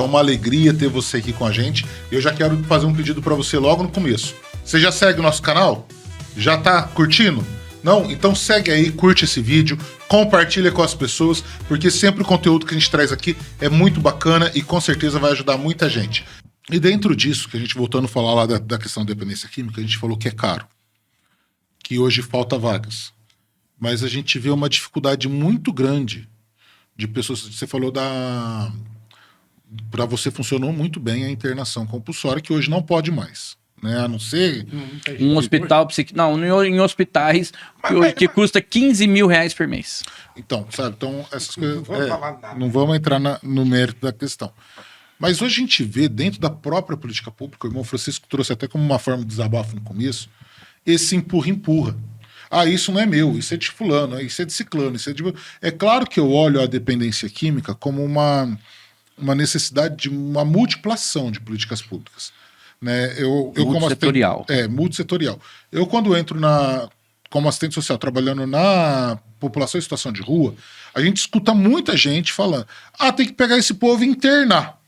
É uma alegria ter você aqui com a gente. Eu já quero fazer um pedido para você logo no começo. Você já segue o nosso canal? Já tá curtindo? Não? Então segue aí, curte esse vídeo, compartilha com as pessoas, porque sempre o conteúdo que a gente traz aqui é muito bacana e com certeza vai ajudar muita gente. E dentro disso, que a gente voltando a falar lá da questão da dependência química, a gente falou que é caro, que hoje falta vagas. Mas a gente vê uma dificuldade muito grande de pessoas. Você falou da... Para você funcionou muito bem a internação compulsória, que hoje não pode mais, né? A não ser... Um hospital não, em hospitais que custa R$15.000 por mês. Então, sabe? Então, essas coisas... Não vamos entrar no mérito da questão. Mas hoje a gente vê, dentro da própria política pública, o irmão Francisco trouxe até como uma forma de desabafo no começo, esse empurra-empurra. Ah, isso não é meu, isso é de fulano, isso é de ciclano, isso é de... É claro que eu olho a dependência química como uma necessidade de uma multiplação de políticas públicas. Né? Multissetorial. Multissetorial. Eu, quando entro como assistente social, trabalhando na população em situação de rua, a gente escuta muita gente falando, tem que pegar esse povo e internar.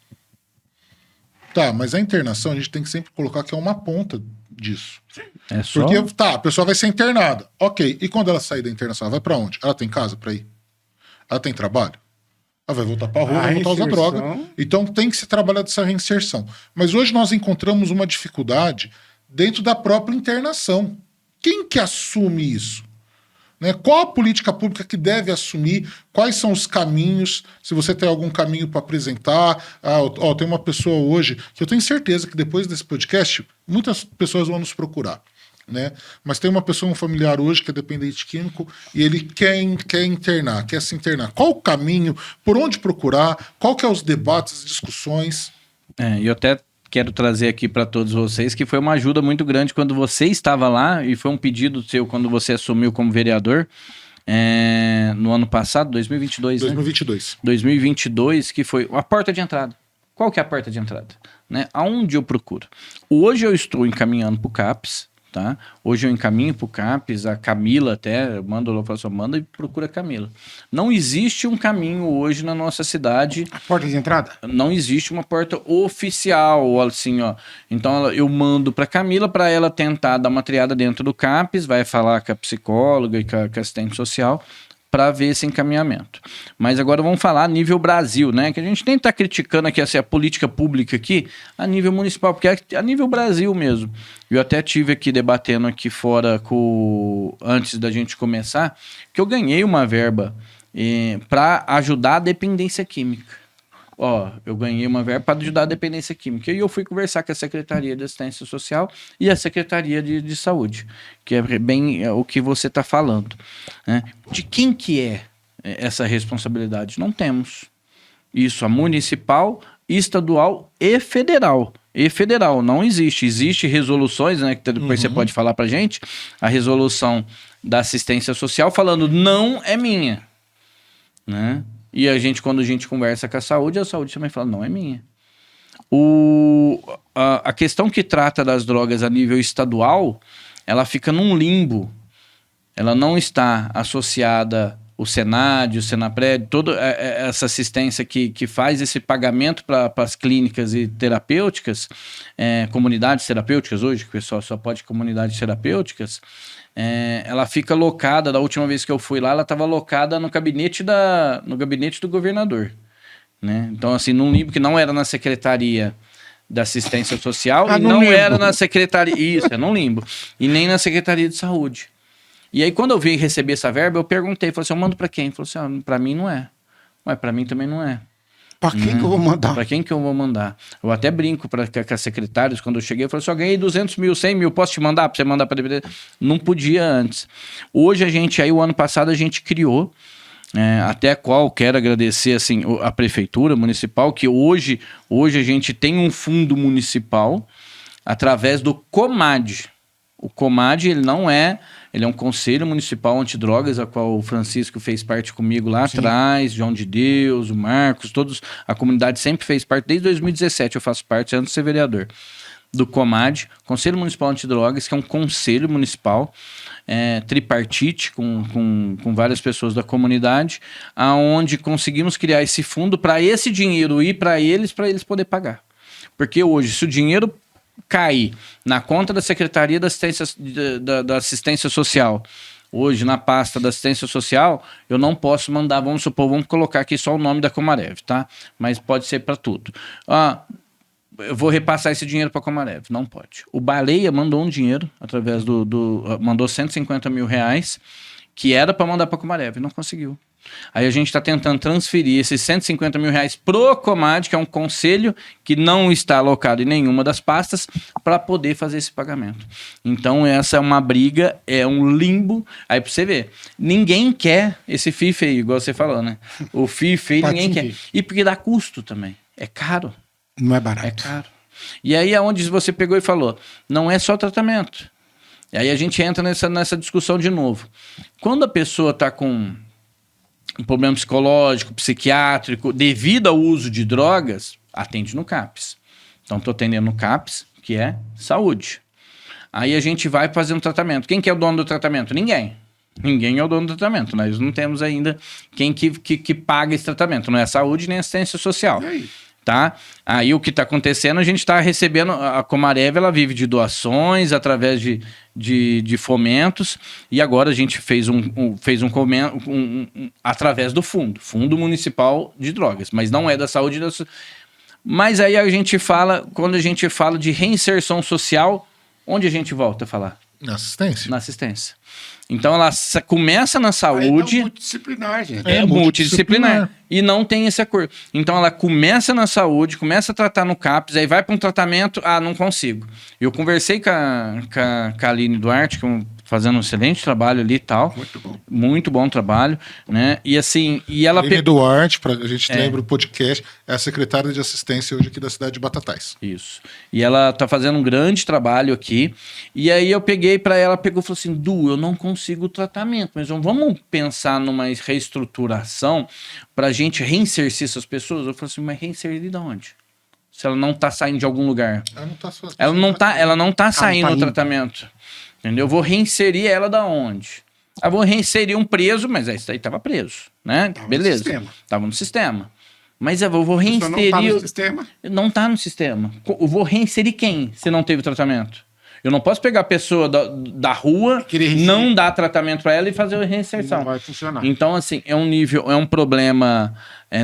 Tá, mas a internação a gente tem que sempre colocar que é uma ponta disso. É só... Porque, a pessoa vai ser internada. Ok, e quando ela sair da internação, ela vai pra onde? Ela tem casa pra ir? Ela tem trabalho? Ela vai voltar pra rua, vai voltar a usar droga. Então tem que se trabalhar dessa reinserção. Mas hoje nós encontramos uma dificuldade dentro da própria internação. Quem que assume isso? Né? Qual a política pública que deve assumir? Quais são os caminhos? Se você tem algum caminho para apresentar. Tem uma pessoa hoje que eu tenho certeza que depois desse podcast muitas pessoas vão nos procurar. Né? Mas tem uma pessoa, um familiar hoje que é dependente químico e ele quer internar, quer se internar. Qual o caminho? Por onde procurar? Qual que é os debates, as discussões? E eu até quero trazer aqui para todos vocês que foi uma ajuda muito grande quando você estava lá e foi um pedido seu quando você assumiu como vereador no ano passado, 2022, 2022. Né? 2022, que foi a porta de entrada. Qual que é a porta de entrada? Né? Aonde eu procuro? Hoje eu estou encaminhando para o CAPS, tá? Hoje eu encaminho para o CAPS, a Camila até, eu falo assim, manda e procura a Camila. Não existe um caminho hoje na nossa cidade... A porta de entrada? Não existe uma porta oficial, assim, ó. Então eu mando para Camila para ela tentar dar uma triada dentro do CAPS, vai falar com a psicóloga e com a assistente social, para ver esse encaminhamento. Mas agora vamos falar a nível Brasil, né? Que a gente nem está criticando aqui a política pública aqui a nível municipal, porque é a nível Brasil mesmo. Eu até tive aqui debatendo aqui fora antes da gente começar, que eu ganhei uma verba para ajudar a dependência química. Eu ganhei uma verba para ajudar a dependência química. E eu fui conversar com a Secretaria de Assistência Social e a Secretaria de Saúde, que é bem o que você está falando. Né? De quem que é essa responsabilidade? Não temos. Isso, a municipal, estadual e federal. Não existe. Existem resoluções, né, que depois você pode falar para a gente, a resolução da assistência social falando não é minha. Né? E quando a gente conversa com a saúde também fala, não é minha. A questão que trata das drogas a nível estadual, ela fica num limbo. Ela não está associada ao Senad, o Senapred, toda essa assistência que faz esse pagamento para as clínicas e terapêuticas, comunidades terapêuticas hoje, que o pessoal só pode comunidades terapêuticas, ela fica locada, da última vez que eu fui lá, ela estava locada no gabinete do governador. Né? Então, assim, num limbo que não era na Secretaria da Assistência Social e não era na Secretaria... Isso, é num limbo. E nem na Secretaria de Saúde. E aí, quando eu vim receber essa verba, eu perguntei, falei assim, eu mando para quem? Ele falou assim, para mim não é. Mas para mim também não é. Para quem que eu vou mandar? Para quem que eu vou mandar? Eu até brinco com as secretárias, quando eu cheguei, eu falei assim, eu ganhei 200 mil, 100 mil, posso te mandar para você mandar para DPD? Não podia antes. Hoje o ano passado a gente criou, até quero agradecer assim, a prefeitura municipal, que hoje a gente tem um fundo municipal através do COMAD. O COMAD, ele é um conselho municipal antidrogas, a qual o Francisco fez parte comigo lá atrás, João de Deus, o Marcos, a comunidade sempre fez parte, desde 2017 eu faço parte, antes de ser vereador. do COMAD, Conselho Municipal Antidrogas, que é um conselho municipal tripartite com várias pessoas da comunidade, aonde conseguimos criar esse fundo para esse dinheiro ir para eles poderem pagar. Porque hoje, se o dinheiro cair na conta da Secretaria da Assistência Social, hoje na pasta da Assistência Social, eu não posso mandar, vamos colocar aqui só o nome da Comarev, tá? Mas pode ser para tudo. Eu vou repassar esse dinheiro para a Comarev. Não pode. O Baleia mandou um dinheiro, através mandou 150 mil reais, que era para mandar para a Comarev, não conseguiu. Aí a gente está tentando transferir esses 150 mil reais pro Comad, que é um conselho que não está alocado em nenhuma das pastas, para poder fazer esse pagamento. Então essa é uma briga, é um limbo. Aí para você ver, ninguém quer esse FIF aí, igual você falou, né? O FIF aí ninguém quer. E porque dá custo também. É caro. Não é barato. É caro. E aí aonde você pegou e falou, não é só tratamento. E aí a gente entra nessa discussão de novo. Quando a pessoa está com um problema psicológico, psiquiátrico, devido ao uso de drogas, atende no CAPS. Então, estou atendendo no CAPS, que é saúde. Aí a gente vai fazer um tratamento. Quem que é o dono do tratamento? Ninguém. Ninguém é o dono do tratamento. Nós não temos ainda quem que paga esse tratamento. Não é a saúde nem a assistência social. Tá? Aí o que está acontecendo, a gente está recebendo, a Comarev, ela vive de doações, através de fomentos, e agora a gente fez através do Fundo Municipal de Drogas, mas não é da saúde. Mas aí a gente fala, quando a gente fala de reinserção social, onde a gente volta a falar? Na assistência. Na assistência. Então ela começa na saúde. É multidisciplinar, gente. É multidisciplinar. E não tem esse acordo. Então ela começa na saúde, começa a tratar no CAPS, aí vai para um tratamento, não consigo. Eu conversei com a Aline Duarte, que fazendo um excelente trabalho ali e tal. Muito bom. Muito bom trabalho, né? E assim, e ela... Aline Duarte, a gente lembra o podcast, é a secretária de assistência hoje aqui da cidade de Batatais. Isso. E ela tá fazendo um grande trabalho aqui. E aí eu peguei para ela, falou assim, Du, eu não consigo o tratamento, mas vamos pensar numa reestruturação pra gente reinserir essas pessoas. Eu falei assim, mas reinserir de onde? Se ela não tá saindo de algum lugar. Ela não tá saindo do tratamento. Entendeu? Eu vou reinserir ela da onde? Eu vou reinserir um preso, mas esse aí tava preso, né? Tava beleza. Tava no sistema. Mas eu vou reinserir... Não tá no sistema? Não tá no sistema. Eu vou reinserir quem se não teve tratamento? Eu não posso pegar a pessoa da rua, não dar tratamento para ela e fazer a reinserção. Não vai funcionar. Então, assim, é um problema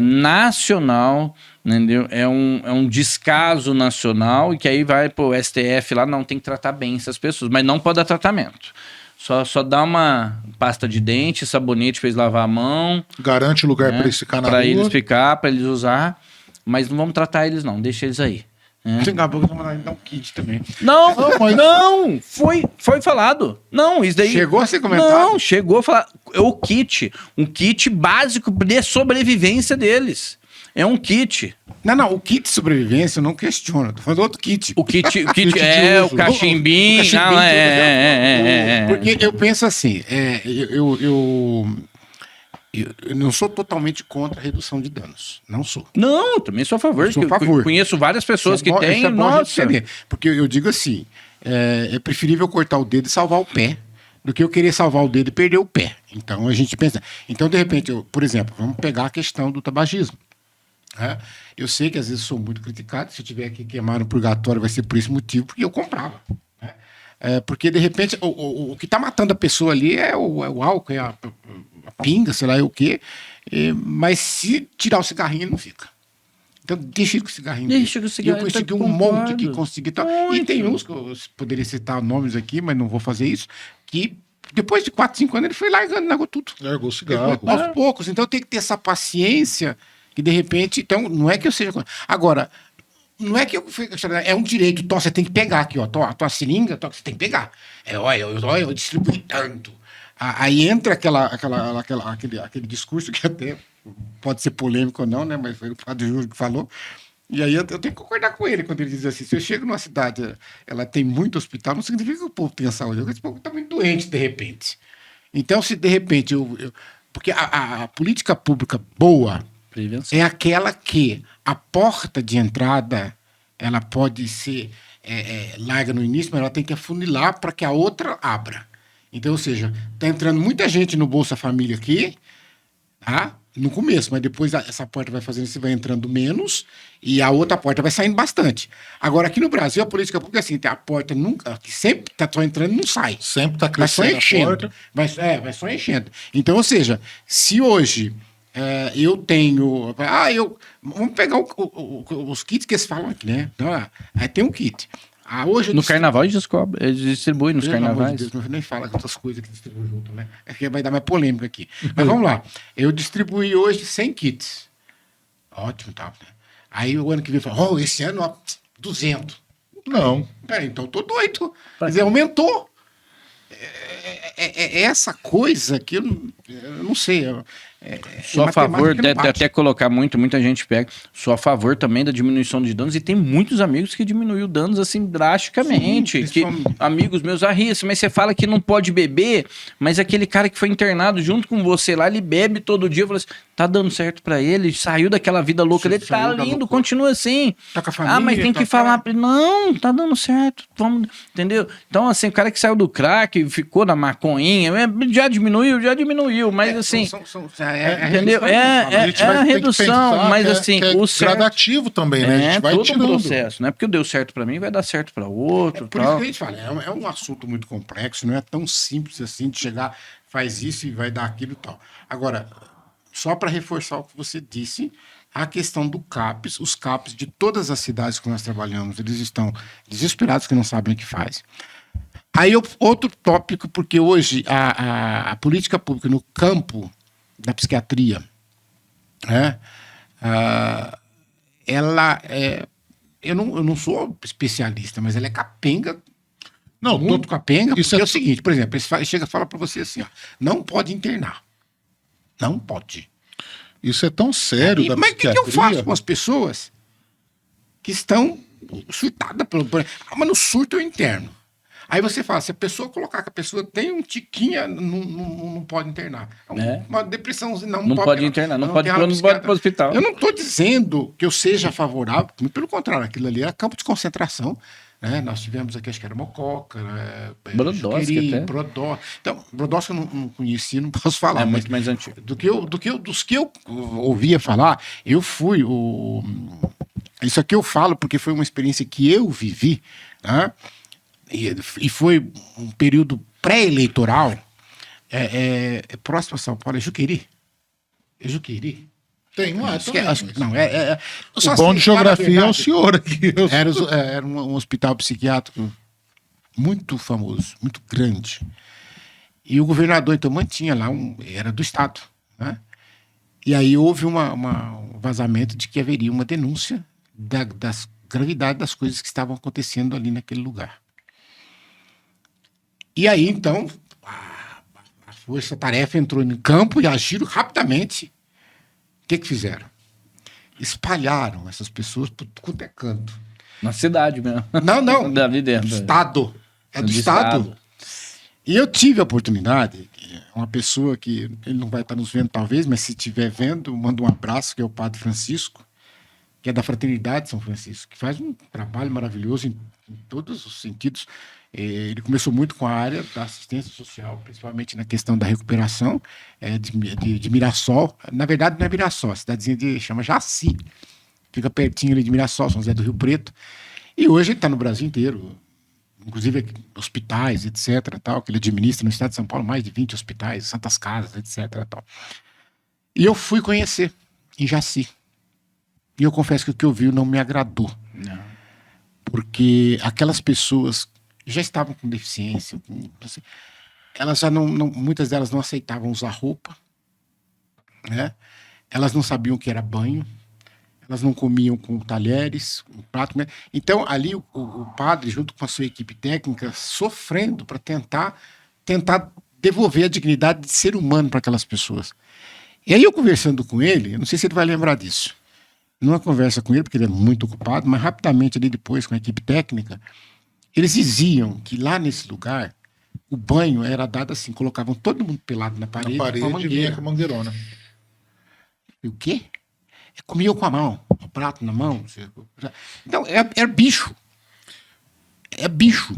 nacional, entendeu? É um descaso nacional e que aí vai pro STF lá, não, tem que tratar bem essas pessoas, mas não pode dar tratamento. Só dá uma pasta de dente, sabonete para eles lavar a mão. Garante lugar para eles ficar na rua. Para eles ficar, para eles usar, mas não vamos tratar eles não, deixa eles aí. Daqui a pouco vamos dar um kit também. Não, foi falado. Não, isso daí... Chegou a ser comentado? Não, chegou a falar. É um kit básico de sobrevivência deles. É um kit. Não, o kit de sobrevivência eu não questiono. Tô falando do outro kit. O kit o cachimbinho. Porque eu penso assim, eu não sou totalmente contra a redução de danos. Não sou. Não, também sou a favor. Eu conheço várias pessoas que têm. Porque eu digo assim, é preferível cortar o dedo e salvar o pé do que eu querer salvar o dedo e perder o pé. Então a gente pensa... Então, de repente, por exemplo, vamos pegar a questão do tabagismo. Eu sei que às vezes sou muito criticado. Se eu tiver que queimar no purgatório vai ser por esse motivo, porque eu comprava. Porque, de repente, o que está matando a pessoa ali é o álcool, é a pinga, sei lá, o quê. Mas se tirar o cigarrinho, ele não fica. Então, deixa com o cigarrinho. Deixa com o cigarrinho. E eu consegui um monte que consegui. E tem uns que eu poderia citar nomes aqui, mas não vou fazer isso, que depois de 4, 5 anos ele foi largou tudo. Largou o cigarro. Aos poucos. Então, tem que ter essa paciência que, de repente... Então, não é que eu seja... Agora... Não é que é um direito, você tem que pegar aqui, ó, a tua seringa, você tem que pegar. Eu distribuí tanto. Aí entra aquele discurso que até pode ser polêmico ou não, né? Mas foi o Padre Júlio que falou. E aí eu tenho que concordar com ele quando ele diz assim: se eu chego numa cidade, ela tem muito hospital, não significa que o povo tenha saúde, esse povo está muito doente de repente. Então, se de repente porque a política pública boa é aquela que a porta de entrada ela pode ser larga no início, mas ela tem que afunilar para que a outra abra. Então, ou seja, tá entrando muita gente no Bolsa Família aqui, tá? No começo, mas depois essa porta vai fazendo, você vai entrando menos e a outra porta vai saindo bastante. Agora, aqui no Brasil, a política pública é assim, a porta nunca, que sempre tá só entrando e não sai. Sempre tá Vai só crescendo a enchendo. porta. Vai só enchendo. Então, ou seja, se hoje eu tenho... vamos pegar os kits que eles falam aqui, né? Então, aí tem um kit. Hoje No carnaval eles distribuem nos carnavais. De Deus, nem fala outras coisas que distribui junto, né? É que vai dar mais polêmica aqui. Mas vamos lá. Eu distribuí hoje 100 kits. Ótimo, tá. Aí o ano que vem, fala, esse ano, 200. Não. Então eu tô doido. Quer dizer, aumentou. É essa coisa que eu não sei. Sou a favor, até colocar muita gente pega, sou a favor também da diminuição de danos, e tem muitos amigos que diminuiu danos assim drasticamente. Sim, amigos meus, mas você fala que não pode beber, mas aquele cara que foi internado junto com você lá, ele bebe todo dia, eu falo assim, tá dando certo pra ele, saiu daquela vida louca dele, tá lindo, continua assim. Tá com a família, mas tem que falar pra ele, não, tá dando certo, vamos, entendeu? Então assim, o cara que saiu do crack, ficou na maconhinha, já diminuiu, mas assim... entendeu? A redução, mas assim, o certo... gradativo também, né? A gente vai todo tirando. Um processo, não é porque deu certo pra mim, vai dar certo pra outro. Por isso que a gente fala, é um assunto muito complexo, não é tão simples assim de chegar, faz isso e vai dar aquilo e tal. Agora, só para reforçar o que você disse, a questão do CAPES, os CAPES de todas as cidades que nós trabalhamos, eles estão desesperados que não sabem o que faz. Aí outro tópico, porque hoje a política pública no campo da psiquiatria, né? Ela eu não sou especialista, mas ela é capenga, muito capenga, isso porque é o seguinte, por exemplo, ele chega e fala para você assim, não pode internar, não pode. Isso é tão sério da mas psiquiatria. Mas o que eu faço com as pessoas que estão surtadas mas no surto eu interno. Aí você fala, se a pessoa colocar que a pessoa tem um tiquinho, não pode internar. Uma depressão, não pode internar, não pode para o hospital. Eu não estou dizendo que eu seja favorável, pelo contrário, aquilo ali era campo de concentração. Né? Nós tivemos aqui, acho que era Mococa, Brodowski até. Então, Brodowski eu não conheci, não posso falar. É muito mais antigo. Dos que eu ouvia falar, eu fui... Isso aqui eu falo porque foi uma experiência que eu vivi, né? E foi um período pré-eleitoral, próximo a São Paulo, é Juqueri? É Juqueri? Tem lá também. Não, o bom de geografia é o senhor aqui. Era um hospital psiquiátrico muito famoso, muito grande. E o governador, então, mantinha lá, era do Estado, né? E aí houve um vazamento de que haveria uma denúncia das gravidade das coisas que estavam acontecendo ali naquele lugar. E aí, então, a força-tarefa entrou em campo e agiram rapidamente. O que fizeram? Espalharam essas pessoas por quanto é canto. Na cidade mesmo. Não. Dali dentro. Do Estado. É do Estado. E eu tive a oportunidade, uma pessoa que ele não vai estar nos vendo talvez, mas se estiver vendo, manda um abraço, que é o Padre Francisco, que é da Fraternidade São Francisco, que faz um trabalho maravilhoso em todos os sentidos. Ele começou muito com a área da assistência social, principalmente na questão da recuperação de Mirassol. Na verdade, não é Mirassol, a cidadezinha chama Jaci. Fica pertinho ali de Mirassol, São José do Rio Preto. E hoje ele está no Brasil inteiro, inclusive hospitais, etc. Tal, que ele administra no estado de São Paulo, mais de 20 hospitais, santas casas, etc. Tal. E eu fui conhecer em Jaci. E eu confesso que o que eu vi não me agradou. Não. Porque aquelas pessoas já estavam com deficiência, assim, elas já muitas delas não aceitavam usar roupa, né? Elas não sabiam o que era banho, elas não comiam com talheres, com prato, né? Então ali o padre, junto com a sua equipe técnica, sofrendo para tentar devolver a dignidade de ser humano para aquelas pessoas. E aí eu conversando com ele, eu não sei se ele vai lembrar disso, numa conversa com ele, porque ele é muito ocupado, mas rapidamente ali depois com a equipe técnica, eles diziam que lá nesse lugar o banho era dado assim, colocavam todo mundo pelado na parede com a mangueira. Com a mangueirona. E o quê? Comiam com a mão, o prato na mão. Então, era bicho. é bicho.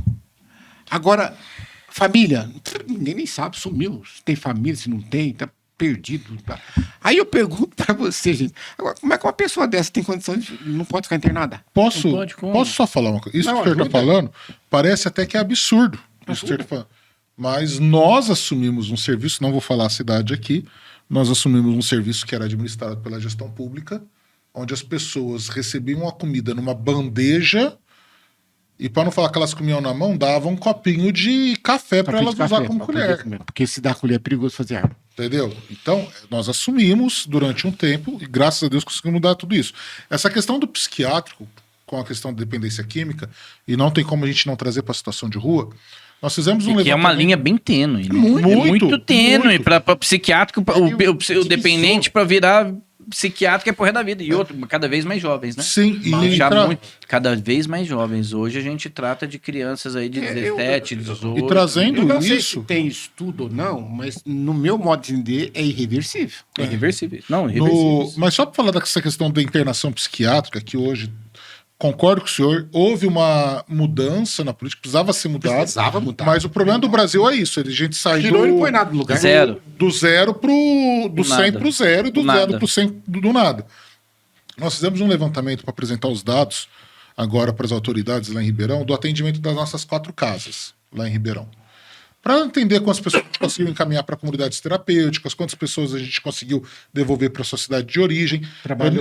Agora, família, ninguém nem sabe, sumiu. Se tem família, se não tem, tá perdido. Tá. Aí eu pergunto pra você, gente, agora, como é que uma pessoa dessa tem condição de... não pode ficar internada? Posso só falar uma coisa? Isso Não, que o senhor está falando parece até que é absurdo. Isso que o senhor tá falando. Mas nós assumimos um serviço, não vou falar a cidade aqui, nós assumimos um serviço que era administrado pela gestão pública, onde as pessoas recebiam a comida numa bandeja e, para não falar que elas comiam na mão, davam um copinho de café para elas usar como colher. Porque se dar colher é perigoso fazer arma. Entendeu? Então, nós assumimos durante um tempo e, graças a Deus, conseguimos mudar tudo isso. Essa questão do psiquiátrico, com a questão da dependência química, e não tem como a gente não trazer para a situação de rua, nós fizemos um levantamento. Que é uma linha bem tênue. Né? Muito tênue para psiquiátrico, o dependente para virar psiquiátrico é porra da vida. E outro, cada vez mais jovens, né? Sim, cada vez mais jovens. Hoje a gente trata de crianças aí de 17, 18. E trazendo eu não sei isso. Se tem estudo ou não, mas no meu modo de entender é irreversível. É irreversível. Não, irreversível. Mas só para falar dessa questão da internação psiquiátrica, que hoje, concordo com o senhor, houve uma mudança na política, precisava ser mudado. Precisava mudar. Mas o problema do Brasil é isso, a gente sai Tirou e não põe nada no lugar. Do 100 pro 0 e do 0 pro 100 do nada. Nós fizemos um levantamento para apresentar os dados agora para as autoridades lá em Ribeirão do atendimento das nossas 4 casas lá em Ribeirão. Para entender quantas pessoas a gente conseguiu encaminhar para comunidades terapêuticas, quantas pessoas a gente conseguiu devolver para a sua cidade de origem.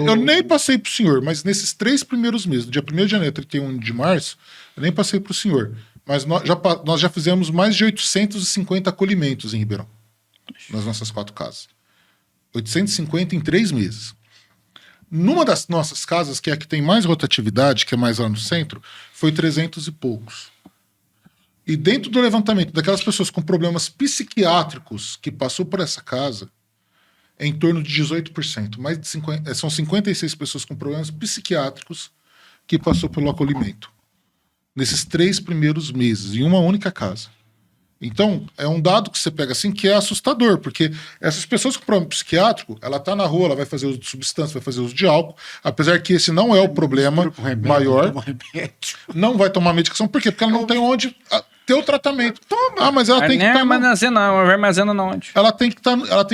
Eu nem passei para o senhor, mas nesses 3 primeiros meses, do dia 1º de janeiro e 31 de março, eu nem passei para o senhor. Mas nós já fizemos mais de 850 acolhimentos em Ribeirão, nas nossas 4 casas. 850 em 3 meses. Numa das nossas casas, que é a que tem mais rotatividade, que é mais lá no centro, foi 300 e poucos. E dentro do levantamento daquelas pessoas com problemas psiquiátricos que passou por essa casa, é em torno de 18%. Mais de 50, são 56 pessoas com problemas psiquiátricos que passou pelo acolhimento. Nesses 3 primeiros meses, em uma única casa. Então, é um dado que você pega assim que é assustador, porque essas pessoas com problema psiquiátrico, ela tá na rua, ela vai fazer uso de substância, vai fazer uso de álcool, apesar que esse não é o problema maior. Não vai tomar medicação, por quê? Porque ela não tem onde ter o tratamento. Toma. Mas ela tem que estar armazena onde? Ela tem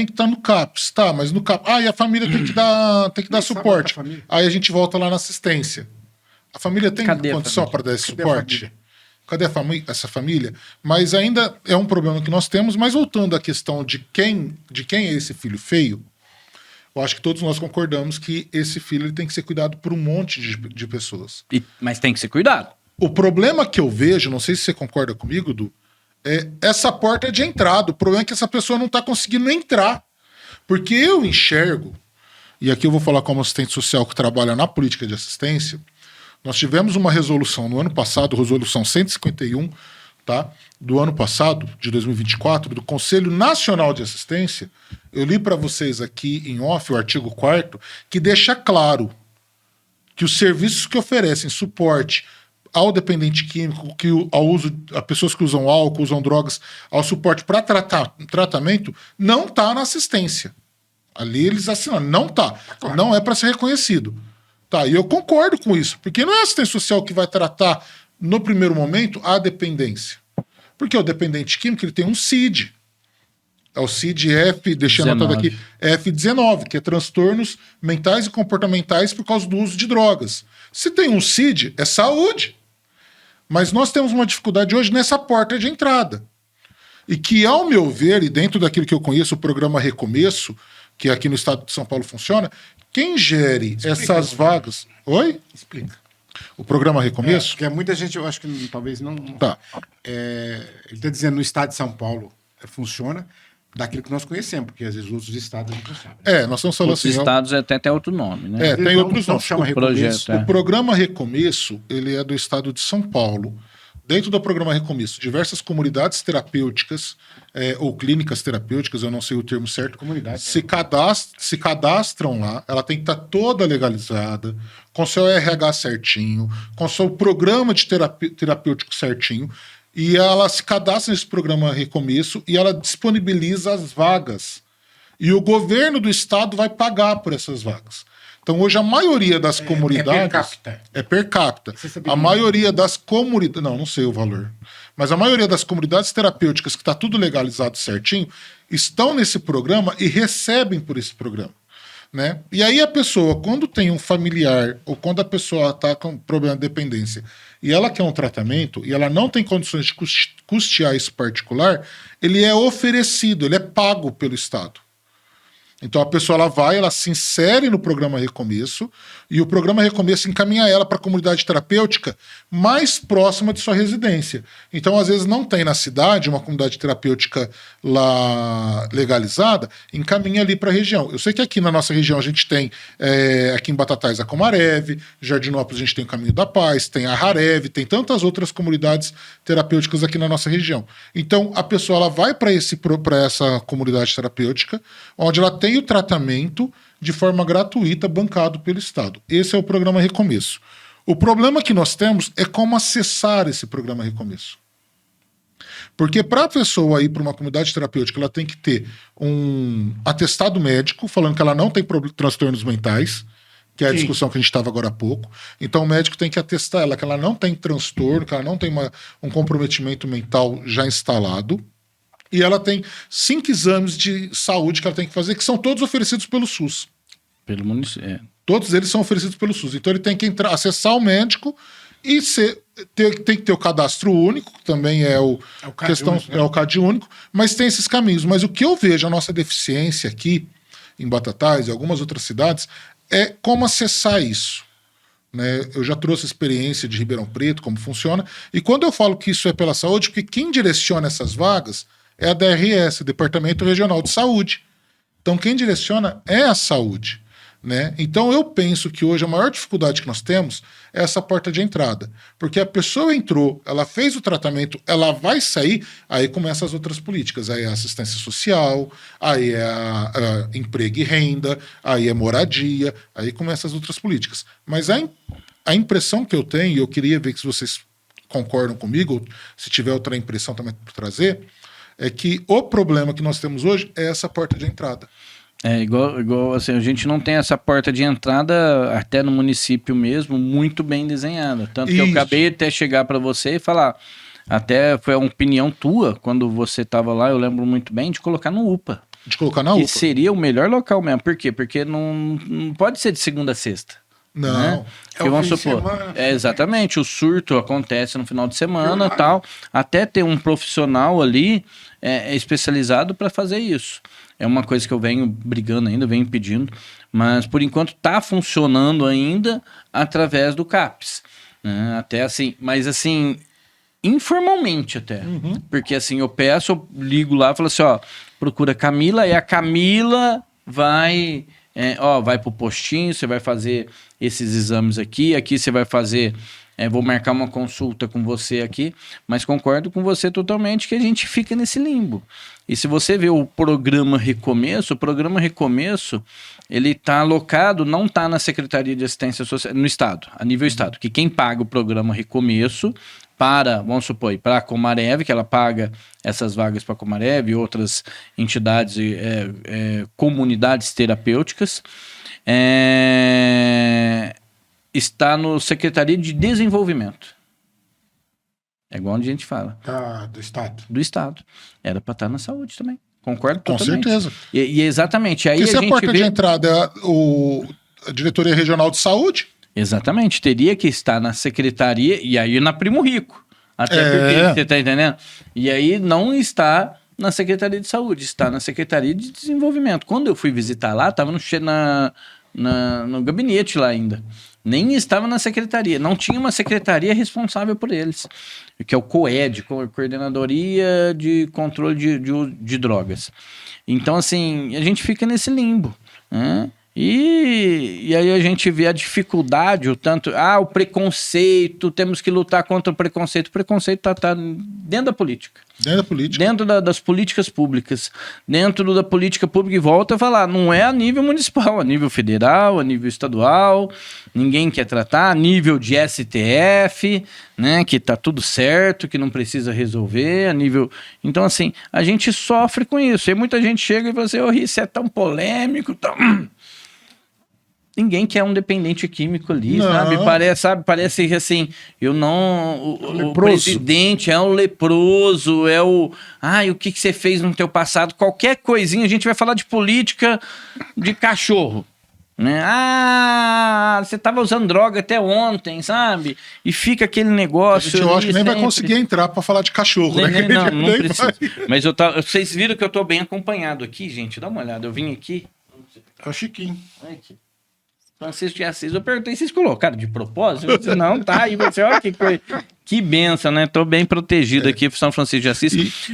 que estar no CAPS, tá? Mas no CAPS, e a família tem que dar suporte. Aí a gente volta lá na assistência. A família tem condição para dar esse suporte? Cadê essa família? Mas ainda é um problema que nós temos. Mas voltando à questão de quem é esse filho feio, eu acho que todos nós concordamos que esse filho ele tem que ser cuidado por um monte de pessoas. Mas tem que ser cuidado. O problema que eu vejo, não sei se você concorda comigo, Du, é essa porta de entrada. O problema é que essa pessoa não está conseguindo entrar. Porque eu enxergo, e aqui eu vou falar como assistente social que trabalha na política de assistência, nós tivemos uma resolução no ano passado, resolução 151, tá? Do ano passado, de 2024, do Conselho Nacional de Assistência. Eu li para vocês aqui em off o artigo 4º, que deixa claro que os serviços que oferecem suporte ao dependente químico, a pessoas que usam álcool, usam drogas, ao suporte para tratamento, não está na assistência. Ali eles assinam, não está. Claro. Não é para ser reconhecido. Tá, e eu concordo com isso, porque não é a assistência social que vai tratar, no primeiro momento, a dependência. Porque o dependente químico ele tem um CID. É o CID-F, deixei anotado aqui, F19, que é transtornos mentais e comportamentais por causa do uso de drogas. Se tem um CID, é saúde. Mas nós temos uma dificuldade hoje nessa porta de entrada. E que, ao meu ver, e dentro daquilo que eu conheço, o programa Recomeço, que aqui no estado de São Paulo funciona, quem gere essas vagas... Oi? Explica. O programa Recomeço? Porque muita gente, eu acho que talvez não... Tá. Ele está dizendo no estado de São Paulo funciona daquilo que nós conhecemos, porque às vezes outros estados não sabem. Nós estamos falando assim... Outros estados até outro nome, né? Tem outros nomes. Chama Recomeço. O programa Recomeço, ele é do estado de São Paulo. Dentro do programa Recomeço, diversas comunidades terapêuticas ou clínicas terapêuticas, eu não sei o termo certo, se cadastram lá, ela tem que estar toda legalizada, com seu RH certinho, com seu programa de terapêutico certinho, e ela se cadastra nesse programa Recomeço e ela disponibiliza as vagas. E o governo do estado vai pagar por essas vagas. Então, hoje, a maioria das comunidades... É per capita. A maioria das comunidades... Não sei o valor. Mas a maioria das comunidades terapêuticas, que está tudo legalizado certinho, estão nesse programa e recebem por esse programa. Né? E aí a pessoa, quando tem um familiar, ou quando a pessoa está com problema de dependência, e ela quer um tratamento, e ela não tem condições de custear isso particular, ele é oferecido, ele é pago pelo Estado. Então a pessoa ela se insere no programa Recomeço, e o programa Recomeço encaminha ela para a comunidade terapêutica mais próxima de sua residência. Então, às vezes, não tem na cidade uma comunidade terapêutica lá legalizada, encaminha ali para a região. Eu sei que aqui na nossa região a gente tem, aqui em Batatais, a Comarev, Jardinópolis a gente tem o Caminho da Paz, tem a Rarev, tem tantas outras comunidades terapêuticas aqui na nossa região. Então, a pessoa ela vai para essa comunidade terapêutica, onde ela tem o tratamento de forma gratuita, bancado pelo Estado. Esse é o programa Recomeço. O problema que nós temos é como acessar esse programa Recomeço. Porque para a pessoa ir para uma comunidade terapêutica, ela tem que ter um atestado médico falando que ela não tem transtornos mentais, que é a discussão que a gente estava agora há pouco. Então o médico tem que atestar ela que ela não tem transtorno, que ela não tem um comprometimento mental já instalado. E ela tem 5 exames de saúde que ela tem que fazer, que são todos oferecidos pelo SUS. Pelo município. Todos eles são oferecidos pelo SUS. Então ele tem que acessar o médico e tem que ter o cadastro único, que também é o CAD único, mas tem esses caminhos. Mas o que eu vejo, a nossa deficiência aqui em Batatais e algumas outras cidades, é como acessar isso. Né? Eu já trouxe a experiência de Ribeirão Preto, como funciona, e quando eu falo que isso é pela saúde, porque quem direciona essas vagas é a DRS, Departamento Regional de Saúde. Então, quem direciona é a saúde. Né? Então, eu penso que hoje a maior dificuldade que nós temos é essa porta de entrada. Porque a pessoa entrou, ela fez o tratamento, ela vai sair, aí começam as outras políticas. Aí é a assistência social, aí é a emprego e renda, aí é moradia, aí começam as outras políticas. Mas a impressão que eu tenho, e eu queria ver se vocês concordam comigo, ou se tiver outra impressão também para trazer, é que o problema que nós temos hoje é essa porta de entrada. Igual assim, a gente não tem essa porta de entrada até no município mesmo muito bem desenhada. Tanto que eu acabei até chegar para você e falar, até foi uma opinião tua, quando você estava lá, eu lembro muito bem, de colocar no UPA. De colocar na UPA. Que seria o melhor local mesmo. Por quê? Porque não pode ser de segunda a sexta. Não. Né? Porque vamos supor, exatamente, o surto acontece no final de semana e tal, até ter um profissional ali especializado para fazer isso. É uma coisa que eu venho brigando ainda, venho pedindo, mas por enquanto está funcionando ainda através do CAPS. Né? Até assim, mas assim, informalmente até. Uhum. Porque assim, eu ligo lá e falo assim, ó, procura Camila, e a Camila vai... vai pro postinho, você vai fazer esses exames aqui você vai fazer, vou marcar uma consulta com você aqui, mas concordo com você totalmente que a gente fica nesse limbo. E se você vê o programa Recomeço, ele tá alocado, não tá na Secretaria de Assistência Social, no Estado, a nível Estado, que quem paga o programa Recomeço vamos supor, para a Comarev, que ela paga essas vagas para a Comarev e outras entidades, comunidades terapêuticas, está no Secretaria de Desenvolvimento. É igual onde a gente fala. Do Estado. Do Estado. Era para estar na saúde também. Concordo com totalmente. Com certeza. E exatamente. Aí a porta de entrada é a Diretoria Regional de Saúde? Exatamente, teria que estar na secretaria, e aí na Primo Rico, até porque, você tá entendendo? E aí não está na Secretaria de Saúde, está na Secretaria de Desenvolvimento. Quando eu fui visitar lá, estava no gabinete lá ainda, nem estava na secretaria, não tinha uma secretaria responsável por eles, que é o COED, Coordenadoria de Controle de Drogas. Então, assim, a gente fica nesse limbo, né? E aí a gente vê a dificuldade, o tanto... o preconceito, temos que lutar contra o preconceito. O preconceito tá dentro da política. Dentro da política. Dentro das políticas públicas. Dentro da política pública, e volta a falar, não é a nível municipal, a nível federal, a nível estadual, ninguém quer tratar, a nível de STF, né, que tá tudo certo, que não precisa resolver, a nível... Então, assim, a gente sofre com isso. E muita gente chega e fala assim, isso é tão polêmico, tão... Ninguém quer um dependente químico ali, Não. Parece que assim, eu não... O Leproso. presidente é um leproso, é o... Ai, o que você fez no teu passado? Qualquer coisinha, a gente vai falar de política de cachorro, né? Ah, você estava usando droga até ontem, sabe? E fica aquele negócio... Eu acho que nem vai sempre. conseguir entrar pra falar de cachorro, né? Não Nem precisa. vai. Mas vocês viram que eu tô bem acompanhado aqui, gente? Dá uma olhada, eu vim aqui... É o Chiquinho. Olha aqui. Francisco de Assis, eu perguntei, vocês colocaram de propósito? Eu disse, não, tá aí, você, olha que coisa, que benção, né? Tô bem protegido aqui pro São Francisco de Assis.